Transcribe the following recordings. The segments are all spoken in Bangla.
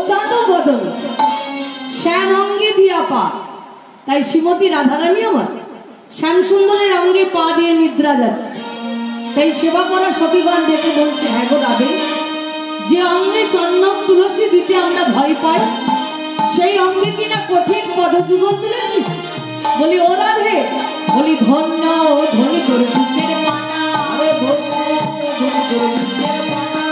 চাঁদ বদন শ্যাম অঙ্গে দিয়া পা। তাই শ্রীমতী রাধারানী আমার শ্যাম সুন্দরের অঙ্গে পা দিয়ে নিদ্রা যাচ্ছে। তাই সেবা করা সখীগণ দেখে বলছে, হ্যাঁ গো রাধে, যে অঙ্গে চন্দন তুলসী দিতে আমরা ভয় পাই, সেই অঙ্গে কিনা কঠিন পদযুগল তুলেছিস। বলি ও রাধে, বলি ধন্য ধনী তোর বুকের পানা, ধন্য ধনী তোর বুকের পানা,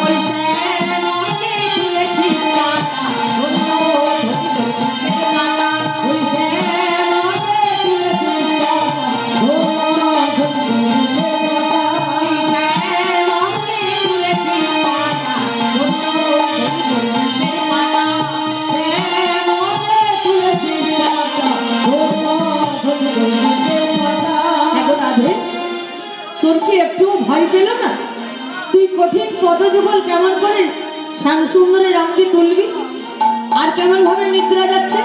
ওই শ্যাম অঙ্গে তুলেছিস পানা, ধন্য ধনী তোর বুকের পানা, ওই শ্যাম অঙ্গে তুলেছিস পানা, ধন্য ধনী তোর বুকের পানা, ওই শ্যাম অঙ্গে তুলেছিস পানা, ধন্য ধনী তোর বুকের পানা, শ্যাম অঙ্গে তুলেছিস পানা, ধন্য ধনী তোর বুকের পানা। এখন রাধে, তোর কি একটু ভয় পেল না? তুই কঠিন পদযুগল কেমন করে শ্যাম সুন্দরের অঙ্গে তুলবি? আর কেমন ভাবে নিদ্রা যাচ্ছে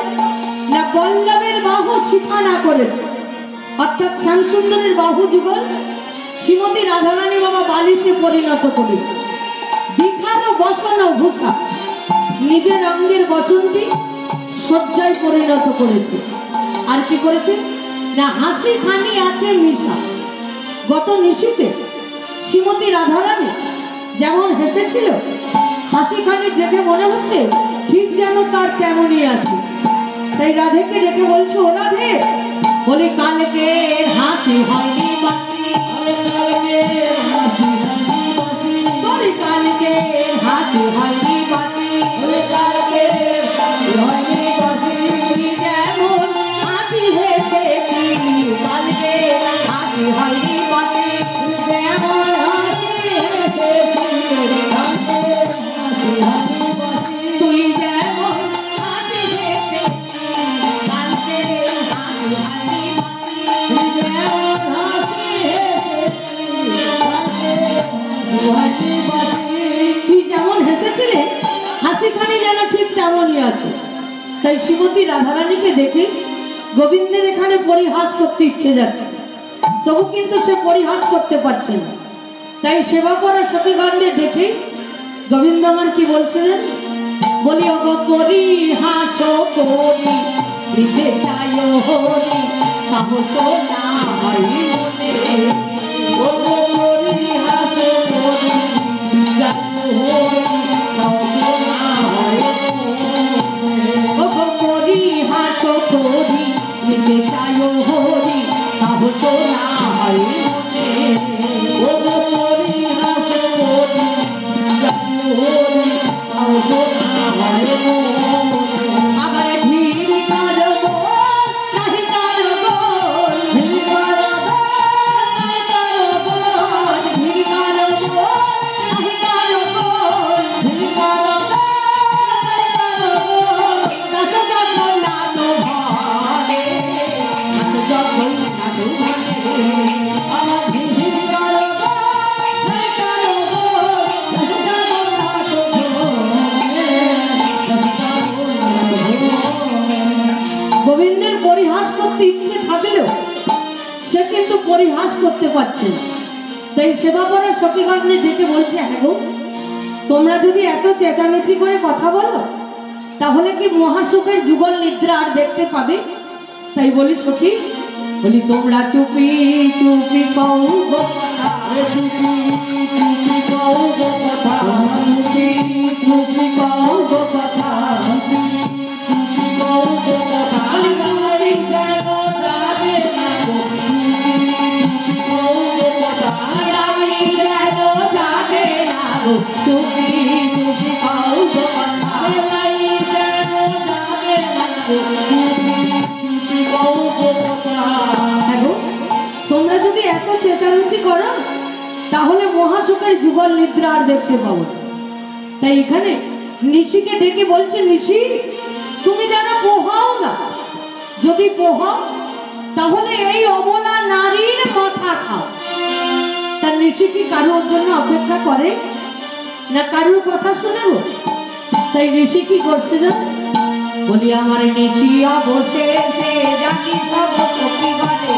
না, বল্লভের বাহু শিখা না করেছে, অর্থাৎ শ্যাম সুন্দরের বাহু যুগল শ্রীমতী রাধারানী বাবা বালিশে পরিণত করেছে। বিখার বসন ভূষা, নিজের অঙ্গের বসনটি শয্যায় পরিণত করেছে। আর কি করেছে না, হাসি খানি আছে মিশা। গত নিশীতে শ্রীমতী রাধারানী যেমন হেসেছিল, হাসি খানি দেখে মনে হচ্ছে ঠিক যেন তার তেমনই আছে। তাই রাধেকে ডেকে বলছে, ও রাধে, বলি কালকে হাসি হয়নি বাকি, বলি কালকে হাসি হয়নি বাকি, যেমন হাসি হেসেছি কালকে হাসি হয়নি বাকি, যেমন হাসি হেসেছি তুই যেমন হাসি হেসেছি কালকে হাসি হয়নি বাকি, যেমন হাসি হেসেছি তুই যেমন হেসেছিলে, হাসিখানি যেন ঠিক তেমনই আছে। তাই শ্রীমতী রাধারানীকে দেখে গোবিন্দের এখানে পরিহাস করতে ইচ্ছে যাচ্ছে, তবু কিন্তু সে পরিহাস করতে পারছে না। তাই সেবা করা সখীগণকে দেখে গোবিন্দ আমার কি বলছিলেন, বলি ও গো পরিহাস করি দিতে চাই হরি, সাহস না হয় মনে, ও গো পরিহাস করি দিতে হরি, সাহস না হয় মনে, ও গো পরিহাস করি দিতে চাই হরি, সাহস না হয় মনে, ও গো পরিহাস করি দিতে হরি, সাহস না হয় মনে। আবার ধীর কারব নাহি কারব, ধীর কারব নাহি কারব, ধীর কারব নাহি কারব, ধীর কারব নাহি কারব, দাস জগন্নাথ ভারে, দাস জগন্নাথ ভারে, আমার ধীর কারব নাহি কারব, দাস জগন্নাথ ভারে, দাস জগন্নাথ ভারে। গোবিন্দের পরিহাস করতে ইচ্ছে থাকলেও সে কিন্তু পরিহাস করতে পারছে না। তাই সেবা করা সখীগণকে ডেকে বলছে, হ্যাঁ গো, তোমরা যদি এত চেঁচামেচি করে কথা বলো, তাহলে কি মহাসুখের যুগল নিদ্রা আর দেখতে পাবে? তাই বলি সখী, বলি তোমরা চুপি চুপি কও গো কথা, চুপি চুপি কও গো কথা, চুপি চুপি কও গো কথা, চুপি চুপি কও গো কথা, গালি যেন যাবে না গো, চুপি কও গো কথা, গালি যেন যাবে না গো, চুপি চুপি কও গো কথা, গালি যেন যাবে না গো, চুপি কও গো কথা। হ্যাঁ গো, তোমরা যদি এত চেঁচামেচি করো, তাহলে মহাসুখের যুগল নিদ্রা আর দেখতে পাবো। তাই এখানে নিশিকে ডেকে বলছে, নিশি তুমি যেন পোহাও না, যদি পোহাও তাহলে এই অবলা নারীর মাথা খাও। তার নিশি কি কারোর জন্য অপেক্ষা করে না কারোর কথা শোনাবো? তাই ঋষি কি করছে জানো? বলি আমার নিচিয়া বসে সে জানি সব সখী বলে,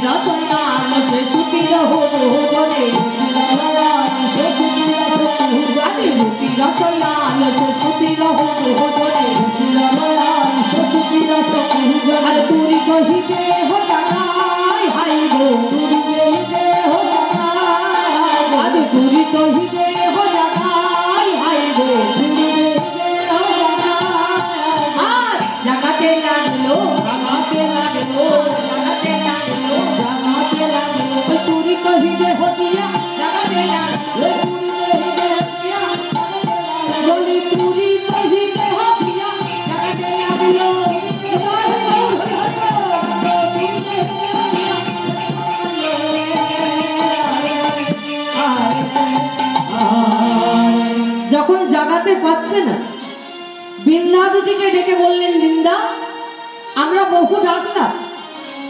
রসনা সে সুখী রহো ধরে আরে রুটি রসনা সে সুখী রহো ধরে আরে তুরি কহিতে হো জানাই হাই গো আরে তুরি কহিতে হো জানাই হাই গো আর জাগাতে লাগলো তুরি কহিতে হো দিয়া জাগাতে লাগলো বলি তুরি কহিতে হো দিয়া জাগাতে লাগলো যখন জাগাতে পারছে না বৃন্দাবতীকে ডেকে বললেন, বৃন্দা আমরা বহু ডাকলাম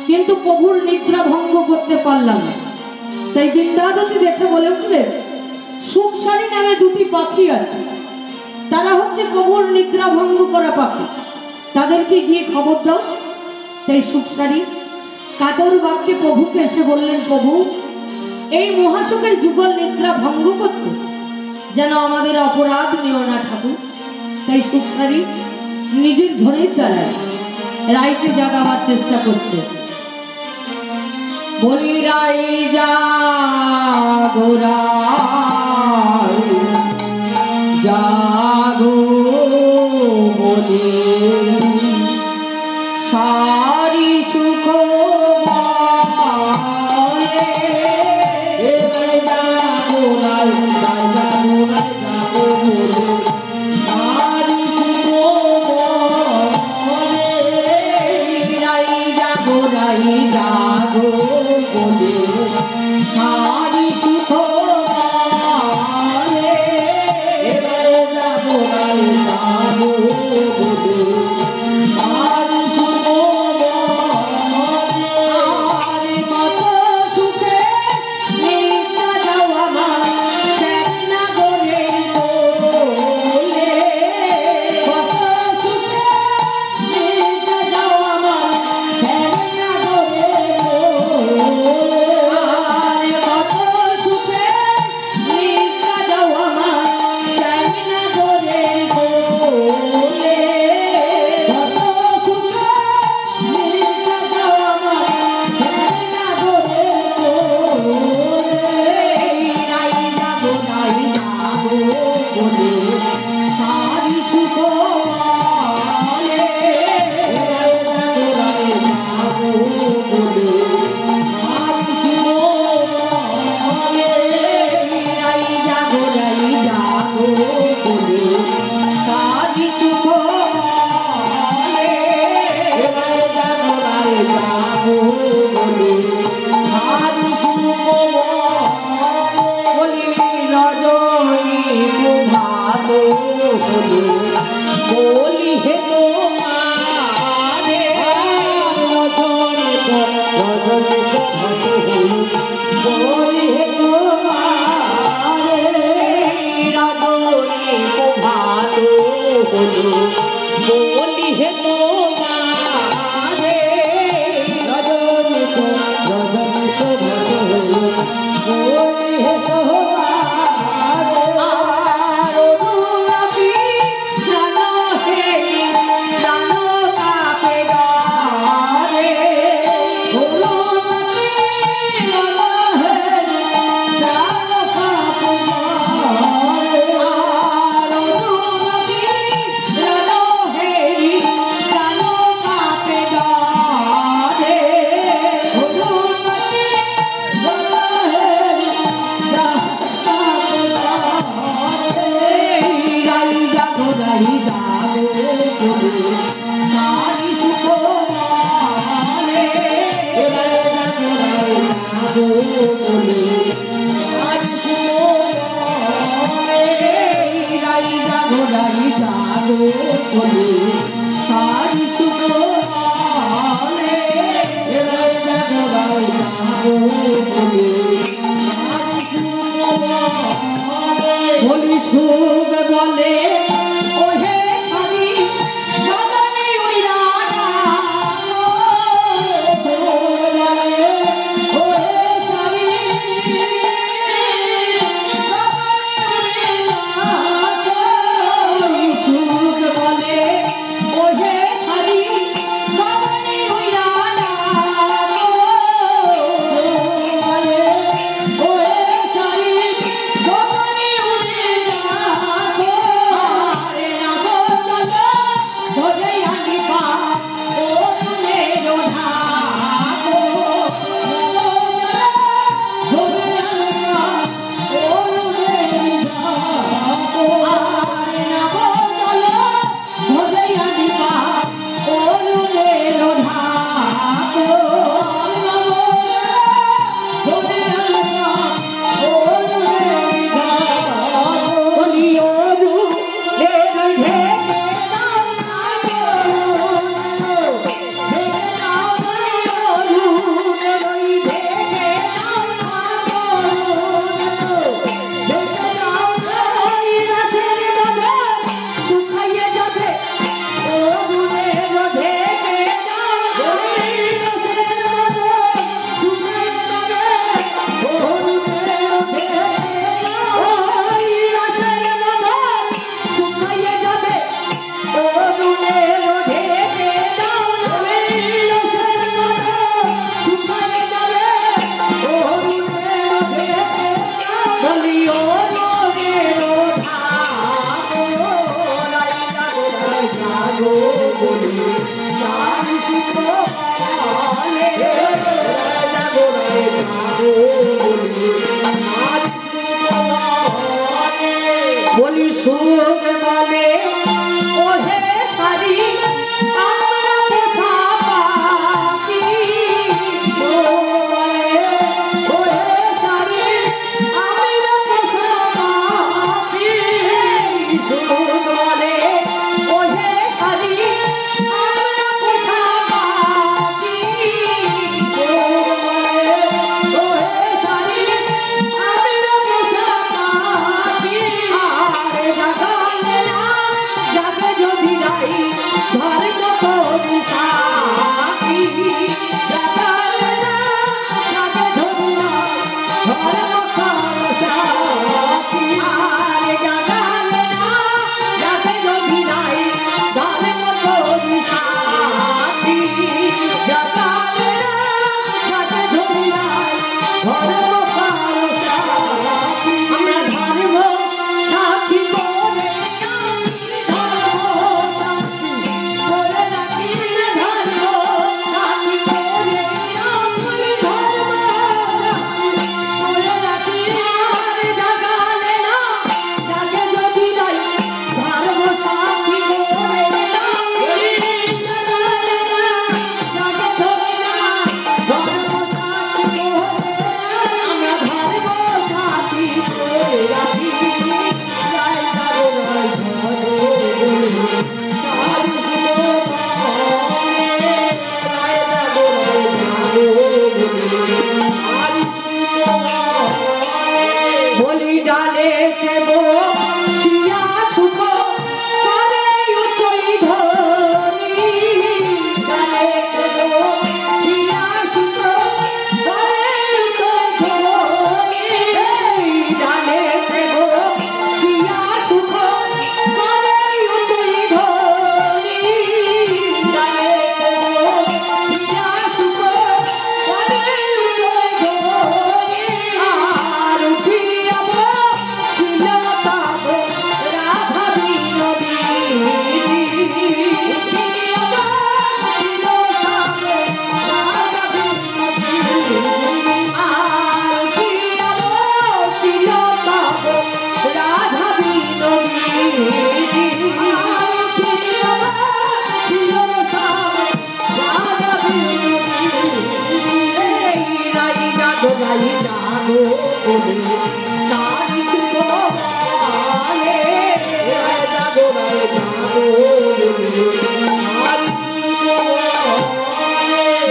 কিন্তু প্রভুর নিদ্রা ভঙ্গ করতে পারলাম না। তাই বৃন্দাবতী দেখে বলে উঠলেন, সুখসারী নামে দুটি পাখি আছে, তারা হচ্ছে প্রভুর নিদ্রা ভঙ্গ করা পাখি, তাদেরকে গিয়ে খবর দাও। তাই সুখসারী কাতর বাক্যে প্রভুকে এসে বললেন, প্রভু এই মহাশোকের যুগল নিদ্রা ভঙ্গ করতে যেন আমাদের অপরাধ নিও না ঠাকুর। তাই সুখসারী নিজের ধনের দ্বারায় রাইতে জাগাবার চেষ্টা করছে। বলি রাই জাগো রাই জাগো বলি সারি সুখ সারি সুখ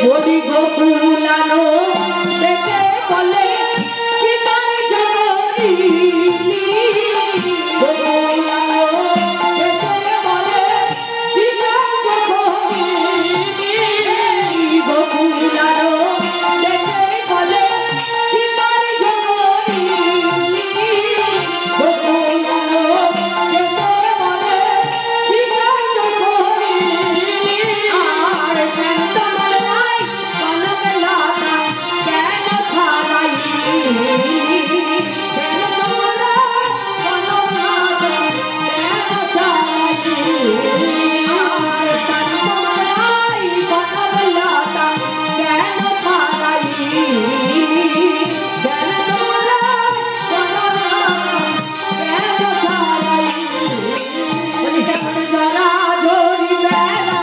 বলি গোকুলানো দেখে বলে কি তার জগরি গোকুলানো দেখে বলে কি তার জগরি গোকুলানো দেখে বলে কি তার জগরি গোকুলানো দেখে বলে কি তার জগরি আর শান্ত মলাই কনকলাতা কেন ছাড়াই শান্ত মলাই কনকলাতা কেন ছাড়াই আর শান্ত মলাই কনকলাতা কেন ছাড়াই শান্ত মলাই কনকলাতা কেন ছাড়াই বলি কেমন জরা ধরি বেলা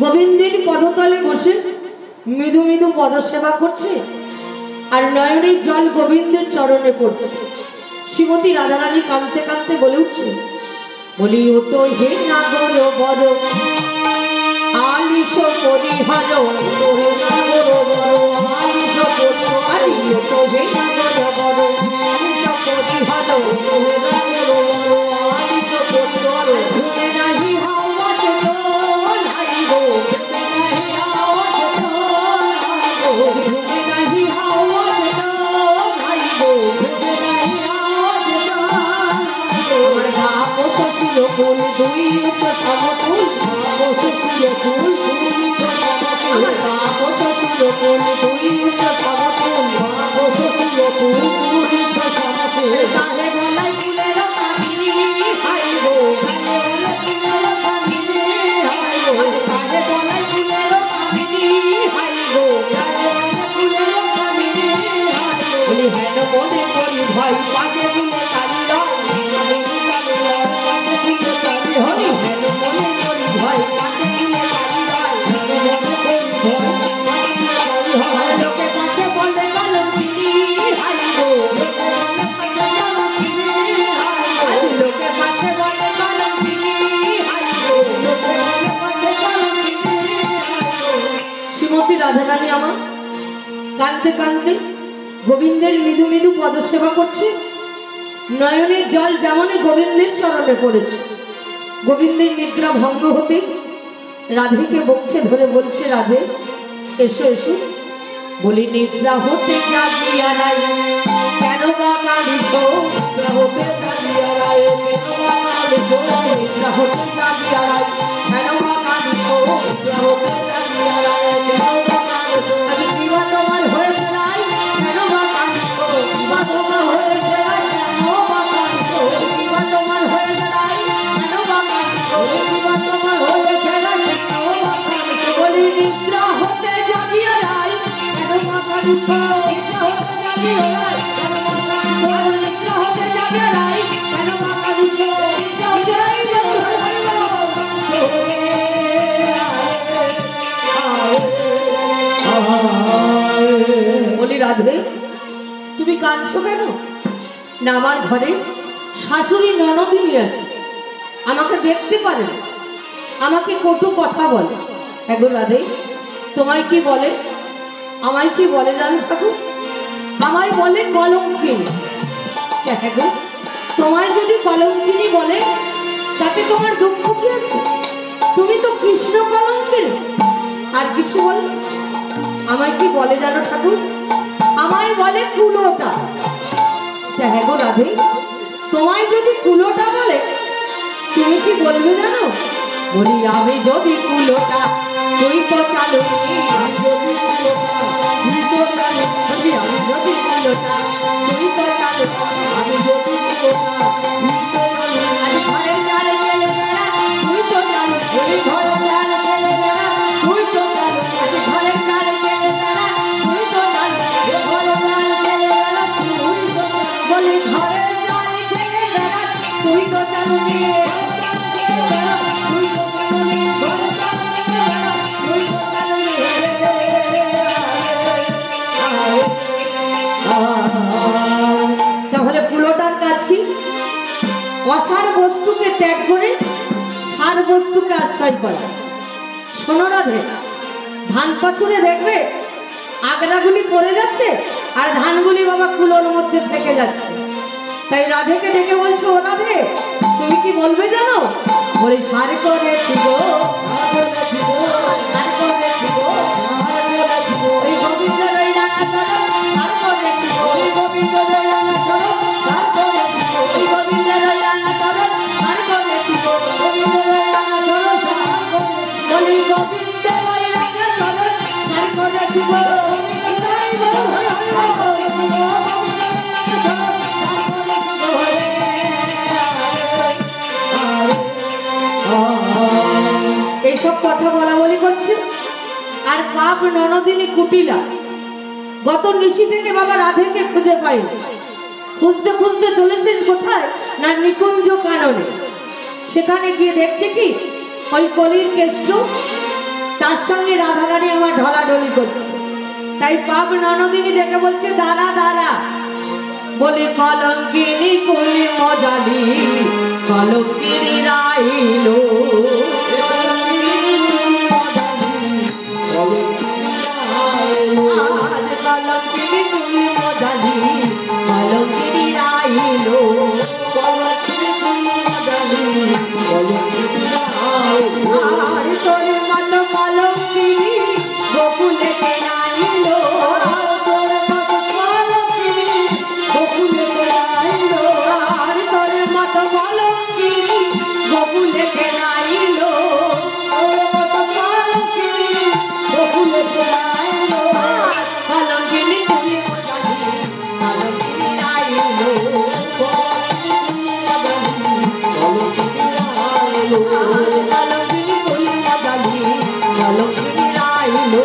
গোবিন্দের পদতলে বসে মৃদু মৃদু পদসেবা করছে আর নয়নের জল গোবিন্দের চরণে পড়ছে। শ্রীমতী রাধারানী কাঁদতে কাঁদতে বলে উঠছে, বলি ওটো হে নাগর বড় আলিশ পরিহার ওটো হে নাগর বড় আলিশ পরিহার ওটো হে নাগর বড় আলিশ পরিহার ওটো হে নাগর বড় আলিশ পরিহার ঘুরে নাহি হাওয়া চোল হাই গো নাহি হাওয়া চোল হাই গো ঘুরে নাহি হাওয়া চোল হাই গো ঘুরে নাহি হাওয়া চোল আমার গাপ সখিল ফুল দুই তো সমতুল গাপ সখিল ফুল দুই তো সমতুল গাপ সখিল ফুল দুই তো সমতুল গাপ সখিল ফুল দুই তো সমতুল কাহে গলায় ফুলের পানি হাই গো কাহে ফুলের পানি হাই গো কাহে গলায় ফুলের পানি হাই গো কাহে ফুলের পানি হাই গো বলি হেন মনে করি ভাই পাগে ফুলে কালি রয় হরি হেন মনে করি ভাই পাগে ফুলে কালি রয় লোকে কাছে বলে কালকিনি হাই গো লোকে কাছে বলে কালকিনি হাই গো লোকে কাছে কালকিনি হাই গো। শ্রীমতী রাধারানী আমার কাঁদতে কাঁদতে গোবিন্দের মৃদু মৃদু পদসেবা করছে। নয়নের জল যেমন গোবিন্দের চরণে পড়েছে। গোবিন্দের নিদ্রা ভঙ্গ হতে রাধেকে বক্ষে ধরে বলছে, রাধে এসো এসো। বলি নিদ্রা হতে জাগিয়া রাই কেন বা কাঁদিছ নিদ্রা হতে জাগিয়া রাই কেন বা কাঁদিছ নিদ্রা হতে জাগিয়া রাই কেন বা কাঁদিছ নিদ্রা হতে জাগিয়া রাই কেন বা কাঁদিছ আজ কিবা তোমার হয়েছে রাই কেন বা কাঁদিছ কিবা তোমার হয়েছে রাই কেন বা কাঁদিছ কিবা তোমার হয়েছে রাই কেন বা কাঁদিছ কিবা তোমার হয়েছে রাই কেন বা কাঁদিছ বলি নিদ্রা হতে জাগিয়া রাই কেন বা কাঁদিছ নিদ্রা হতে জাগিয়া রাই কেন বা কাঁদিছ নিদ্রা হতে জাগিয়া রাই কেন বা কাঁদিছ নিদ্রা হতে জাগিয়া বলি রাধে তুমি কাঁদছো কেন? না আমার ঘরে শাশুড়ি ননদিনী আছে, আমাকে দেখতে পারে, আমাকে কটু কথা বলে। এখন রাধে তোমায় কি বলে? আমায় কি বলে জানো ঠাকুর? আমায় বলে কলঙ্কিনী। দেখো তোমায় যদি কলঙ্কিনী বলে তাতে তোমার দুঃখ কি আছে? তুমি তো কৃষ্ণ কলঙ্কিনী। আর কিছু বলে? আমায় কি বলে জানো ঠাকুর? আমায় বলে কুলোটা। দেখো রাধে তোমায় যদি কুলোটা বলে তুমি কি বলবে জানো? বলি আমি যদি কুলোটা তুই তো চালু, আমি যদি কুলোটা তুই তো চালু, আমি যদি কুলোটা তুই তো চালু, আমি যদি কুলোটা তুই তো চালু, আজ ঘরে চাল গেলে বেড়া তুই তো চালু, বলি ঘরে চাল গেলে বেড়া তুই তো চালু, আজ ঘরে চাল গেলে বেড়া তুই তো চালু, ঘরে চাল গেলে বেড়া তুই তো চালু, বলি ঘরে চাল গেলে বেড়া তুই তো চালু, তাহলে কুলোটার কাজ কি? অসার বস্তুকে ত্যাগ করে সার বস্তুকে আশ্রয় করা। শোনো রাধে, ধান পাছুরে দেখবে আগলাগুলি পড়ে যাচ্ছে আর ধানগুলি বাবা কুলোর মধ্যে থেকে যাচ্ছে। তাই রাধেকে ডেকে বলছো, ও রাধে তুমি কি বলবে জানো? বলি সার করেছি গো, সার করেছি গো, ওই গোবিন্দ রইলা চলো, সার করেছি গো, ওই গোবিন্দ রইলা চলো, সার করেছি গো, ওই গোবিন্দ রইলা চলো, সার করেছি গো, গোবিন্দ রইলা চলো, বলি গোবিন্দ রইলা চলো, সার করেছি গো, এইসব কথা বলা বলি করছে। আর পাপ ননদিনী কুটিলা গত নিশি থেকে বাবা রাধেকে খুঁজে পাই, খুঁজতে খুঁজতে চলেছেন কোথায় না নিকুঞ্জ কাননে। সেখানে গিয়ে দেখছে কি ওই কলির কেষ্ট তার সঙ্গে রাধারানী আমার ঢলাঢলি করছে। তাই পাপ ননদিনী দেখে বলছে দাঁড়া দাঁড়া, বলে কলঙ্কিনী কলি মজালি কলঙ্কিনী রাইলো, কলঙ্কিনী কলি মজালি কলঙ্কিনী রাইলো, আর তোর মত কলঙ্কিনী গোকুলে নাইলো, তোর মত কলঙ্কিনী গোকুলে নাইলো, আর তোর মত কলঙ্কিনী গোকুলে নাইলো, তোর মত কলঙ্কিনী গোকুলে নাইলো, কলঙ্কিনী কলি মজালি কলঙ্কিনী রাইলো, কলঙ্কিনী কলি মজালি কলঙ্কিনী রাইলো,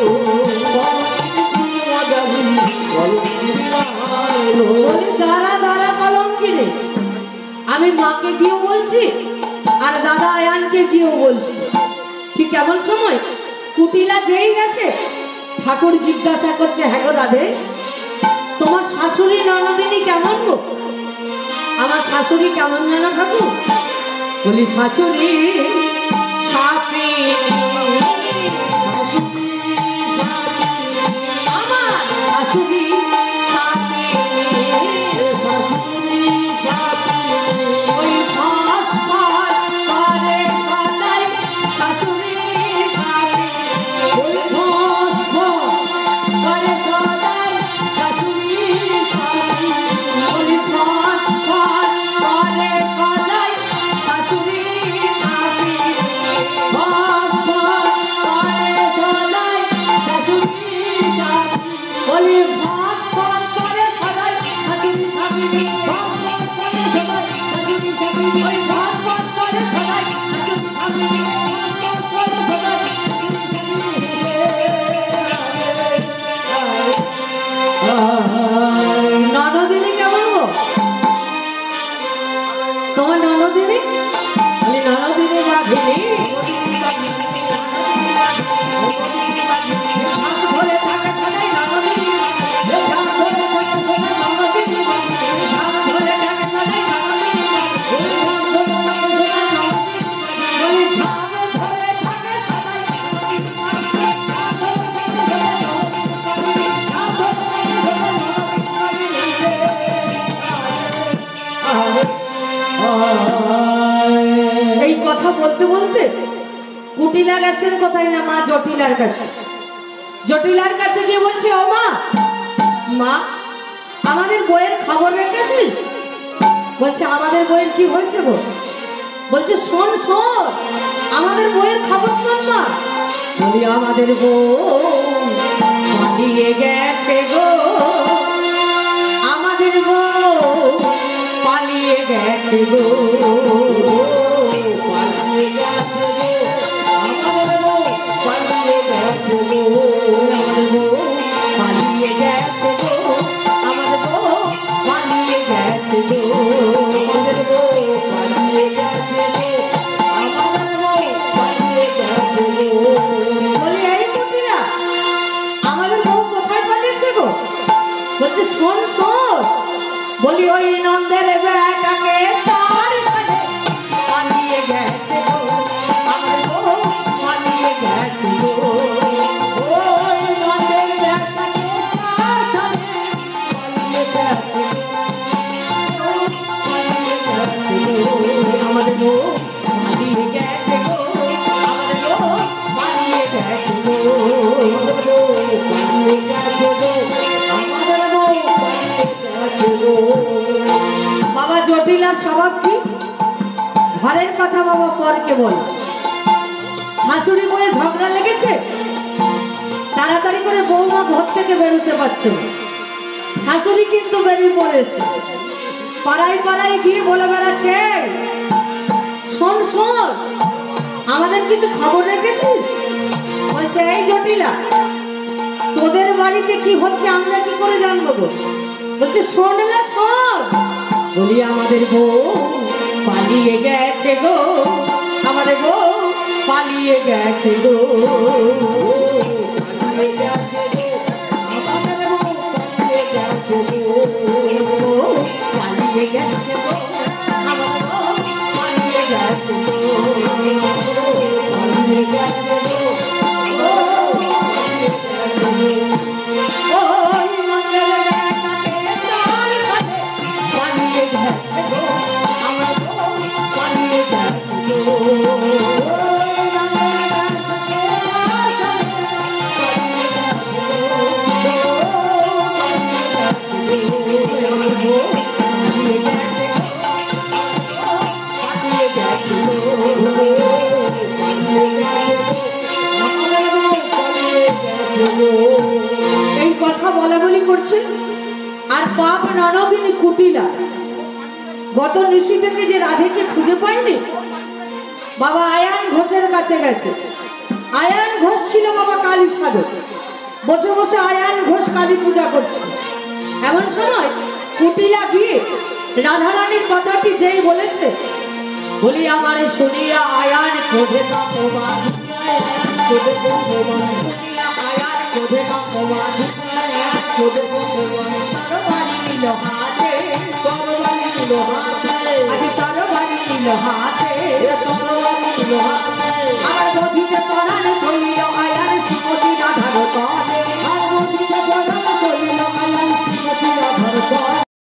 দাঁড়া দাঁড়া কলঙ্কিনী। আমি মাকে গিয়েও বলছি আর দাদা আয়ানকে গিয়েও বলছি। ঠিক এমন সময় কুটিলা যেই গেছে ঠাকুর জিজ্ঞাসা করছে, হ্যাঁ গো রাধে তোমার শাশুড়ি ননদিনী কেমন গো? আমার শাশুড়ি কেমন জানো ঠাকুর? বলি শাশুড়ি সাপি, আমার শাশুড়ি সাপি, ওই ফাঁস ফাঁস করে সদাই শাশুড়ি সাপি, ওই ফাঁস ফাঁস করে সদাই শাশুড়ি সাপি, ওই ফাঁস ফাঁস করে সদাই শাশুড়ি সাপি, ফাঁস ফাঁস করে সদাই শাশুড়ি সাপি, বলি ফাঁস ফাঁস করে সদাই শাশুড়ি সাপি, ফাঁস ফাঁস করে সদাই শাশুড়ি সাপি, ওই ফাঁস ফাঁস করে সদাই শাশুড়ি সাপি, ফাঁস ফাঁস করে সদাই ননদিনী কেমন গো? তোমার ননদিনী? বলি ননদিনী রাধিনী ধরে থাকে সদাই ননদিনী, ধরে থাকে সদাই ননদিনী, ধরে থাকে সদাই ননদিনী, বলি ধরে থাকে সদাই এই কথা বলতে বলতে কুটিলা গেছেন কোথায় না মা জটিলার কাছে। জটিলার কাছে গিয়ে বলছে, ও মা, মা আমাদের বইয়ের খবর রেখেছিস? বলছে আমাদের বইয়ের কি হয়েছে গো? বলছে শোন শোন, আমাদের বইয়ের খবর শোন মা। বলি আমাদের বউ পালিয়ে গেছে গো, আমাদের বউ পালিয়ে গেছে গো, পালিয়ে গেছে গো, আমাদের বউ পালিয়ে গেছে গো, আমাদের বউ পালিয়ে গেছে গো, আমাদের বউ পালিয়ে গেছে গো, আমাদের বউ পালিয়ে গেছে গো, আমাদের বউ পালিয়ে গেছে গো। বলি এই কুটিরা, আমাদের বউ কোথায় পালিয়েছে গো? বলছে শোন শোন, বলি ওই নন্দের বেটাকে সার সাথে পালিয়ে গেছে গো, আমাদের বউ পালিয়ে গেছে গো, ওই নন্দের বেটাকে সার সাথে পালিয়ে গেছে গো, পালিয়ে গেছে গো। আমাদের বউ পালিয়ে গেছে গো, আমাদের বউ পালিয়ে গেছে গো, আমাদের বউ পালিয়ে গেছে গো, আমাদের বউ পালিয়ে গেছে গো। বাবা জটিলার স্বভাব কি? ঘরের কথা বাবা পরকে বল। শাশুড়ি বয়ে ঝগড়া লেগেছে, তাড়াতাড়ি করে বৌমা ঘর থেকে বেরোতে পারছে না। শাশুড়ি কিন্তু বেরিয়ে পড়েছে, পাড়ায় পাড়ায় গিয়ে বলে বেড়াচ্ছে শোন শোন, আমাদের কিছু খবর রেখেছিস? বলছে এই জটিলা, তোদের বাড়িতে কি হচ্ছে আমরা কি করে জানবো গো? বলছে শোন না শোন, বলি আমাদের বউ পালিয়ে গেছে গো, আমাদের বউ পালিয়ে গেছে গো, পালিয়ে গেছে গো, আমাদের বউ পালিয়ে গেছে গো, বউ পালিয়ে গেছে গো, আমাদের বউ পালিয়ে গেছে গো, পালিয়ে গেছে গো, ওই মন্দিরে বেটাকে তার সাথে পালিয়ে গেছে গো, আমাদের বউ পালিয়ে গেছে গো, আমাদের বউ পালিয়ে গেছে গো, পালিয়ে গেছে গো, এই কথা বলা বলি করছে। আর পাপ ননবিনী কুটিলা গত নিশি থেকে যে রাধেকে খুঁজে পায়নি, বাবা আয়ান ঘোষের কাছে গেছে। আয়ান ঘোষ ছিল বাবা কালী সাধক, বসে বসে আয়ান ঘোষ কালী পূজা করছে। এমন সময় কুটিলা গিয়ে রাধারানীর কথাটি যেই বলেছে, বলি আমারে শুনিয়া আয়ান ক্রোধে কাঁপবান, তোদের ভগবান, শুনিয়া আয়ান ক্রোধে কাঁপবান, তোদের ভগবান, তরবারি নিল হাতে, তরবারি নিল হাতে, আজ তরবারি নিল হাতে, তরবারি নিল হাতে, আমার বধিতে পরাণ চলিল আয়ান শ্রীমতী রাধার তলে, আর নদীতে পড়ানো চলিল আয়ান শ্রীমতী রাধার তলে।